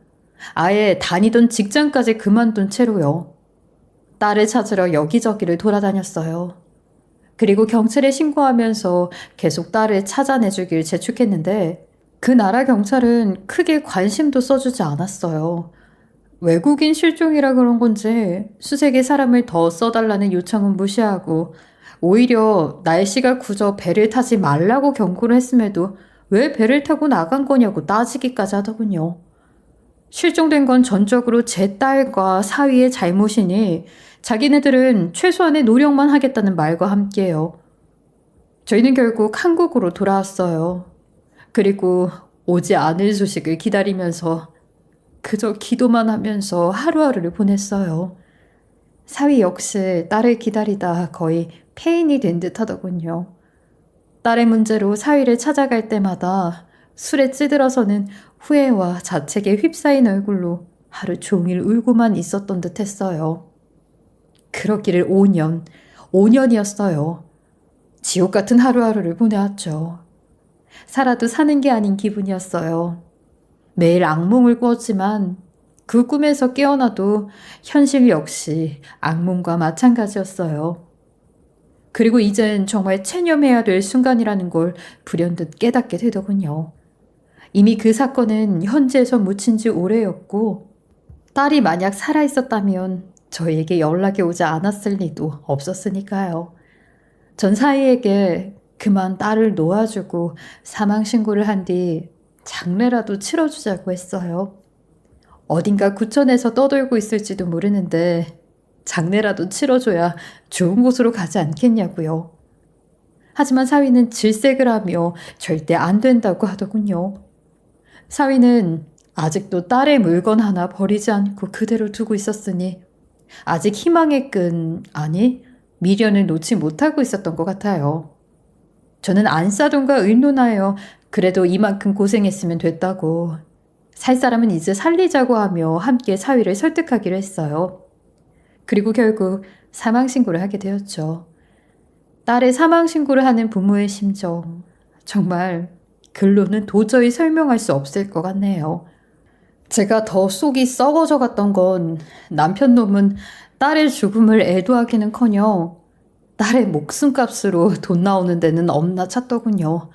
아예 다니던 직장까지 그만둔 채로요. 딸을 찾으러 여기저기를 돌아다녔어요. 그리고 경찰에 신고하면서 계속 딸을 찾아내주길 재촉했는데 그 나라 경찰은 크게 관심도 써주지 않았어요. 외국인 실종이라 그런 건지 수색에 사람을 더 써달라는 요청은 무시하고 오히려 날씨가 굳어 배를 타지 말라고 경고를 했음에도 왜 배를 타고 나간 거냐고 따지기까지 하더군요. 실종된 건 전적으로 제 딸과 사위의 잘못이니 자기네들은 최소한의 노력만 하겠다는 말과 함께요. 저희는 결국 한국으로 돌아왔어요. 그리고 오지 않을 소식을 기다리면서 그저 기도만 하면서 하루하루를 보냈어요. 사위 역시 딸을 기다리다 거의 폐인이 된 듯 하더군요. 딸의 문제로 사위를 찾아갈 때마다 술에 찌들어서는 후회와 자책에 휩싸인 얼굴로 하루 종일 울고만 있었던 듯 했어요. 그러기를 5년이었어요. 지옥 같은 하루하루를 보내왔죠. 살아도 사는 게 아닌 기분이었어요. 매일 악몽을 꾸었지만 그 꿈에서 깨어나도 현실 역시 악몽과 마찬가지였어요. 그리고 이젠 정말 체념해야 될 순간이라는 걸 불현듯 깨닫게 되더군요. 이미 그 사건은 현지에서 묻힌 지 오래였고 딸이 만약 살아있었다면 저에게 연락이 오지 않았을 리도 없었으니까요. 전 사위에게 그만 딸을 놓아주고 사망신고를 한 뒤 장례라도 치러주자고 했어요. 어딘가 구천에서 떠돌고 있을지도 모르는데 장례라도 치러줘야 좋은 곳으로 가지 않겠냐고요. 하지만 사위는 질색을 하며 절대 안 된다고 하더군요. 사위는 아직도 딸의 물건 하나 버리지 않고 그대로 두고 있었으니 아직 희망의 끈, 아니 미련을 놓지 못하고 있었던 것 같아요. 저는 안사돈과 의논하여 그래도 이만큼 고생했으면 됐다고 살 사람은 이제 살리자고 하며 함께 사위를 설득하기로 했어요. 그리고 결국 사망신고를 하게 되었죠. 딸의 사망신고를 하는 부모의 심정, 정말 글로는 도저히 설명할 수 없을 것 같네요. 제가 더 속이 썩어져 갔던 건 남편 놈은 딸의 죽음을 애도하기는커녕 딸의 목숨값으로 돈 나오는 데는 없나 찾더군요.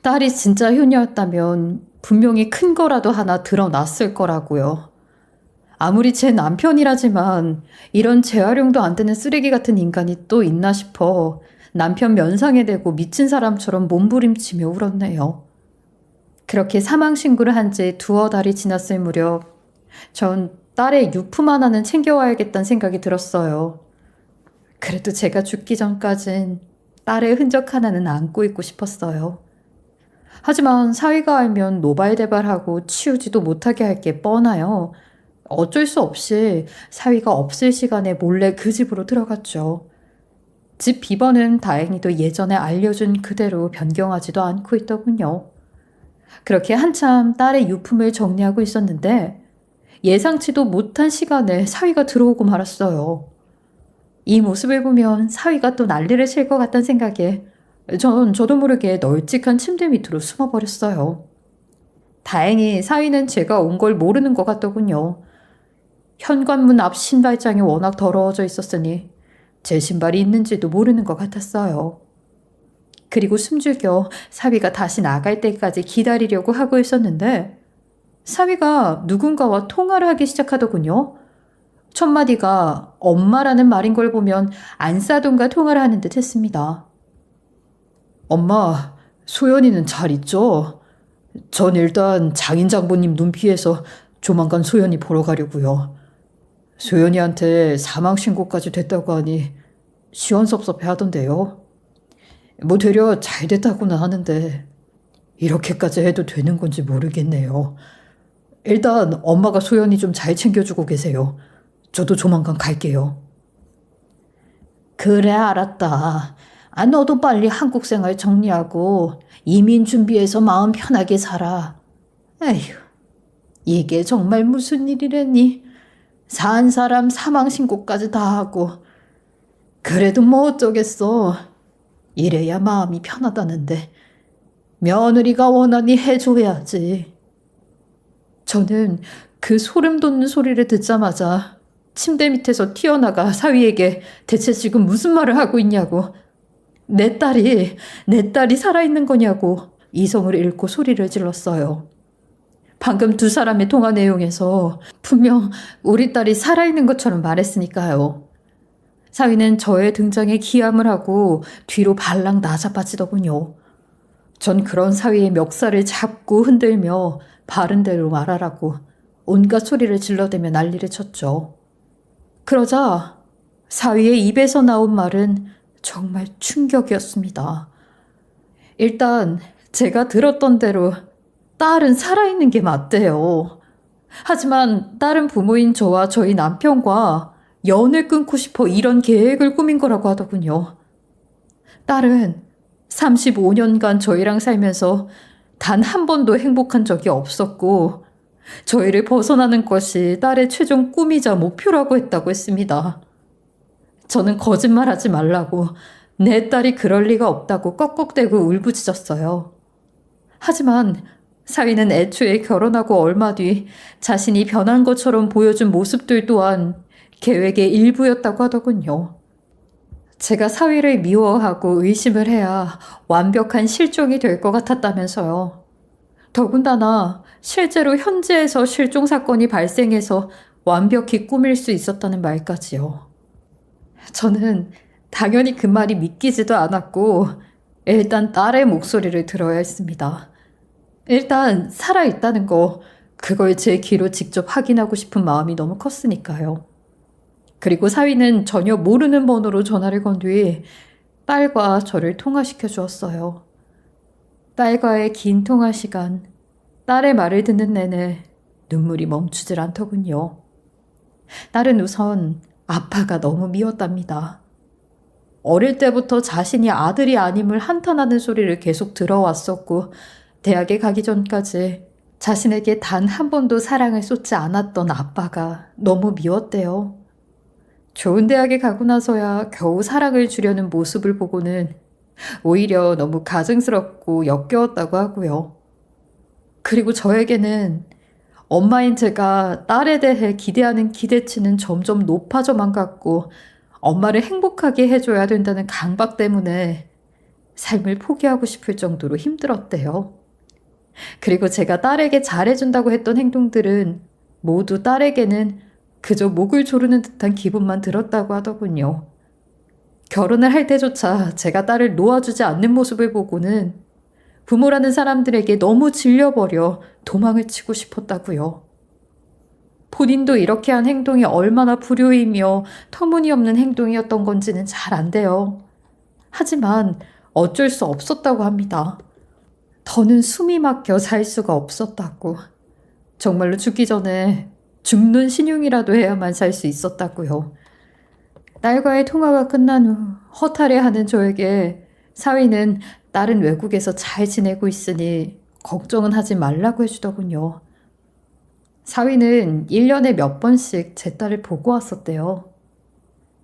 딸이 진짜 효녀였다면 분명히 큰 거라도 하나 드러났을 거라고요. 아무리 제 남편이라지만 이런 재활용도 안 되는 쓰레기 같은 인간이 또 있나 싶어 남편 면상에 대고 미친 사람처럼 몸부림치며 울었네요. 그렇게 사망신고를 한 지 두어 달이 지났을 무렵 전 딸의 유품 하나는 챙겨와야겠다는 생각이 들었어요. 그래도 제가 죽기 전까진 딸의 흔적 하나는 안고 있고 싶었어요. 하지만 사위가 알면 노발대발하고 치우지도 못하게 할 게 뻔하여 어쩔 수 없이 사위가 없을 시간에 몰래 그 집으로 들어갔죠. 집 비번은 다행히도 예전에 알려준 그대로 변경하지도 않고 있더군요. 그렇게 한참 딸의 유품을 정리하고 있었는데 예상치도 못한 시간에 사위가 들어오고 말았어요. 이 모습을 보면 사위가 또 난리를 칠 것 같다는 생각에 저도 모르게 널찍한 침대 밑으로 숨어버렸어요. 다행히 사위는 제가 온 걸 모르는 것 같더군요. 현관문 앞 신발장이 워낙 더러워져 있었으니 제 신발이 있는지도 모르는 것 같았어요. 그리고 숨죽여 사위가 다시 나갈 때까지 기다리려고 하고 있었는데 사위가 누군가와 통화를 하기 시작하더군요. 첫 마디가 엄마라는 말인 걸 보면 안사돈과 통화를 하는 듯 했습니다. 엄마, 소연이는 잘 있죠? 전 일단 장인 장모님 눈피해서 조만간 소연이 보러 가려고요. 소연이한테 사망신고까지 됐다고 하니 시원섭섭해 하던데요. 뭐 되려 잘 됐다고는 하는데 이렇게까지 해도 되는 건지 모르겠네요. 일단 엄마가 소연이 좀 잘 챙겨주고 계세요. 저도 조만간 갈게요. 그래, 알았다. 너도 빨리 한국 생활 정리하고 이민 준비해서 마음 편하게 살아. 에휴, 이게 정말 무슨 일이래니? 산 사람 사망 신고까지 다 하고. 그래도 뭐 어쩌겠어. 이래야 마음이 편하다는데 며느리가 원하니 해줘야지. 저는 그 소름 돋는 소리를 듣자마자 침대 밑에서 튀어나가 사위에게 대체 지금 무슨 말을 하고 있냐고, 내 딸이 살아있는 거냐고 이성을 잃고 소리를 질렀어요. 방금 두 사람의 통화 내용에서 분명 우리 딸이 살아있는 것처럼 말했으니까요. 사위는 저의 등장에 기함을 하고 뒤로 발랑 나자빠지더군요. 전 그런 사위의 멱살을 잡고 흔들며 바른 대로 말하라고 온갖 소리를 질러대며 난리를 쳤죠. 그러자 사위의 입에서 나온 말은 정말 충격이었습니다. 일단 제가 들었던 대로 딸은 살아있는 게 맞대요. 하지만 다른 부모인 저와 저희 남편과 연을 끊고 싶어 이런 계획을 꾸민 거라고 하더군요. 딸은 35년간 저희랑 살면서 단 한 번도 행복한 적이 없었고 저희를 벗어나는 것이 딸의 최종 꿈이자 목표라고 했다고 했습니다. 저는 거짓말하지 말라고, 내 딸이 그럴 리가 없다고 꺽꺽대고 울부짖었어요. 하지만 사위는 애초에 결혼하고 얼마 뒤 자신이 변한 것처럼 보여준 모습들 또한 계획의 일부였다고 하더군요. 제가 사위를 미워하고 의심을 해야 완벽한 실종이 될 것 같았다면서요. 더군다나 실제로 현지에서 실종 사건이 발생해서 완벽히 꾸밀 수 있었다는 말까지요. 저는 당연히 그 말이 믿기지도 않았고 일단 딸의 목소리를 들어야 했습니다. 일단 살아있다는 거, 그걸 제 귀로 직접 확인하고 싶은 마음이 너무 컸으니까요. 그리고 사위는 전혀 모르는 번호로 전화를 건 뒤 딸과 저를 통화시켜 주었어요. 딸과의 긴 통화 시간, 딸의 말을 듣는 내내 눈물이 멈추질 않더군요. 딸은 우선 아빠가 너무 미웠답니다. 어릴 때부터 자신이 아들이 아님을 한탄하는 소리를 계속 들어왔었고 대학에 가기 전까지 자신에게 단 한 번도 사랑을 쏟지 않았던 아빠가 너무 미웠대요. 좋은 대학에 가고 나서야 겨우 사랑을 주려는 모습을 보고는 오히려 너무 가증스럽고 역겨웠다고 하고요. 그리고 저에게는 엄마인 제가 딸에 대해 기대하는 기대치는 점점 높아져만 갔고 엄마를 행복하게 해줘야 된다는 강박 때문에 삶을 포기하고 싶을 정도로 힘들었대요. 그리고 제가 딸에게 잘해준다고 했던 행동들은 모두 딸에게는 그저 목을 조르는 듯한 기분만 들었다고 하더군요. 결혼을 할 때조차 제가 딸을 놓아주지 않는 모습을 보고는 부모라는 사람들에게 너무 질려버려 도망을 치고 싶었다고요. 본인도 이렇게 한 행동이 얼마나 불효이며 터무니없는 행동이었던 건지는 잘 안 돼요. 하지만 어쩔 수 없었다고 합니다. 더는 숨이 막혀 살 수가 없었다고. 정말로 죽기 전에 죽는 신용이라도 해야만 살 수 있었다고요. 딸과의 통화가 끝난 후 허탈해하는 저에게 사위는 딸은 외국에서 잘 지내고 있으니 걱정은 하지 말라고 해주더군요. 사위는 1년에 몇 번씩 제 딸을 보고 왔었대요.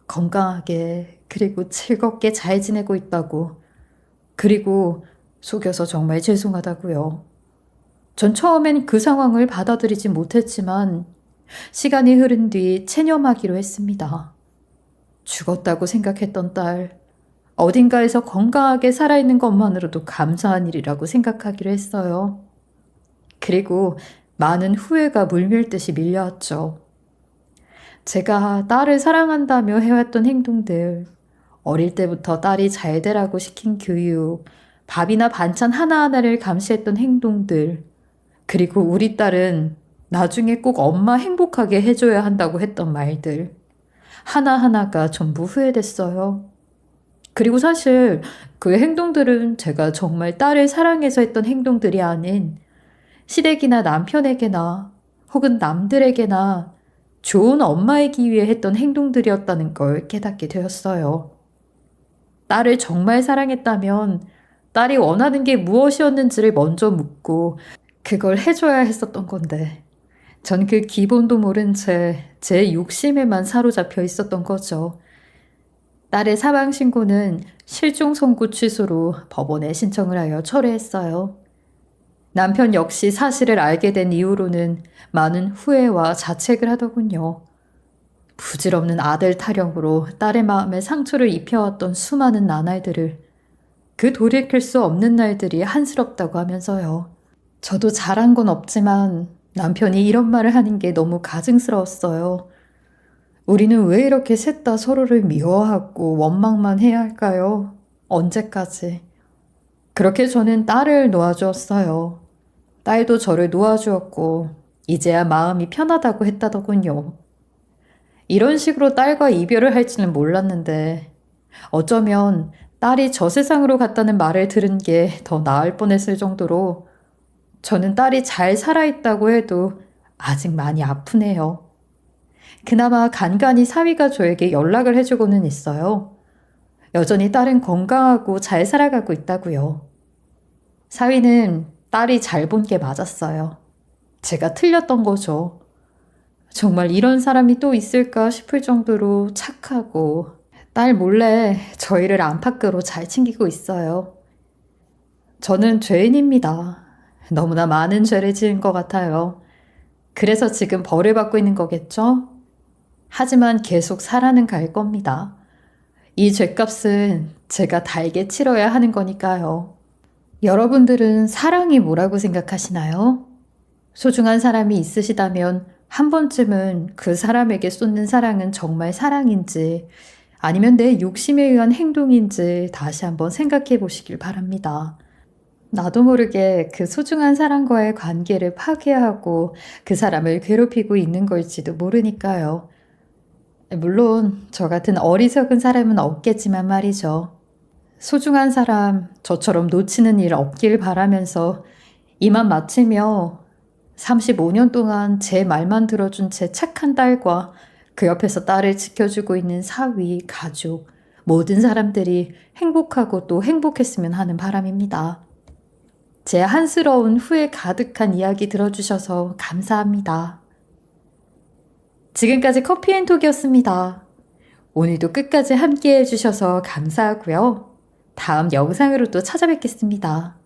건강하게 그리고 즐겁게 잘 지내고 있다고. 그리고 속여서 정말 죄송하다고요. 전 처음엔 그 상황을 받아들이지 못했지만 시간이 흐른 뒤 체념하기로 했습니다. 죽었다고 생각했던 딸, 어딘가에서 건강하게 살아있는 것만으로도 감사한 일이라고 생각하기로 했어요. 그리고 많은 후회가 물밀듯이 밀려왔죠. 제가 딸을 사랑한다며 해왔던 행동들, 어릴 때부터 딸이 잘 되라고 시킨 교육, 밥이나 반찬 하나하나를 감시했던 행동들, 그리고 우리 딸은 나중에 꼭 엄마 행복하게 해줘야 한다고 했던 말들, 하나하나가 전부 후회됐어요. 그리고 사실 그 행동들은 제가 정말 딸을 사랑해서 했던 행동들이 아닌 시댁이나 남편에게나 혹은 남들에게나 좋은 엄마이기 위해 했던 행동들이었다는 걸 깨닫게 되었어요. 딸을 정말 사랑했다면 딸이 원하는 게 무엇이었는지를 먼저 묻고 그걸 해줘야 했었던 건데 전 그 기본도 모른 채 제 욕심에만 사로잡혀 있었던 거죠. 딸의 사망 신고는 실종 선고 취소로 법원에 신청을 하여 철회했어요. 남편 역시 사실을 알게 된 이후로는 많은 후회와 자책을 하더군요. 부질없는 아들 타령으로 딸의 마음에 상처를 입혀왔던 수많은 나날들을, 그 돌이킬 수 없는 날들이 한스럽다고 하면서요. 저도 잘한 건 없지만 남편이 이런 말을 하는 게 너무 가증스러웠어요. 우리는 왜 이렇게 셋 다 서로를 미워하고 원망만 해야 할까요? 언제까지? 그렇게 저는 딸을 놓아주었어요. 딸도 저를 놓아주었고 이제야 마음이 편하다고 했다더군요. 이런 식으로 딸과 이별을 할지는 몰랐는데 어쩌면 딸이 저 세상으로 갔다는 말을 들은 게 더 나을 뻔했을 정도로 저는 딸이 잘 살아있다고 해도 아직 많이 아프네요. 그나마 간간히 사위가 저에게 연락을 해주고는 있어요. 여전히 딸은 건강하고 잘 살아가고 있다고요. 사위는 딸이 잘 본 게 맞았어요. 제가 틀렸던 거죠. 정말 이런 사람이 또 있을까 싶을 정도로 착하고 딸 몰래 저희를 안팎으로 잘 챙기고 있어요. 저는 죄인입니다. 너무나 많은 죄를 지은 것 같아요. 그래서 지금 벌을 받고 있는 거겠죠? 하지만 계속 살아는 갈 겁니다. 이 죄값은 제가 달게 치러야 하는 거니까요. 여러분들은 사랑이 뭐라고 생각하시나요? 소중한 사람이 있으시다면 한 번쯤은 그 사람에게 쏟는 사랑은 정말 사랑인지 아니면 내 욕심에 의한 행동인지 다시 한번 생각해 보시길 바랍니다. 나도 모르게 그 소중한 사람과의 관계를 파괴하고 그 사람을 괴롭히고 있는 걸지도 모르니까요. 물론 저 같은 어리석은 사람은 없겠지만 말이죠. 소중한 사람 저처럼 놓치는 일 없길 바라면서 이만 마치며 35년 동안 제 말만 들어준 제 착한 딸과 그 옆에서 딸을 지켜주고 있는 사위, 가족, 모든 사람들이 행복하고 또 행복했으면 하는 바람입니다. 제 한스러운 후회 가득한 이야기 들어주셔서 감사합니다. 지금까지 커피앤톡이었습니다. 오늘도 끝까지 함께 해주셔서 감사하고요. 다음 영상으로 또 찾아뵙겠습니다.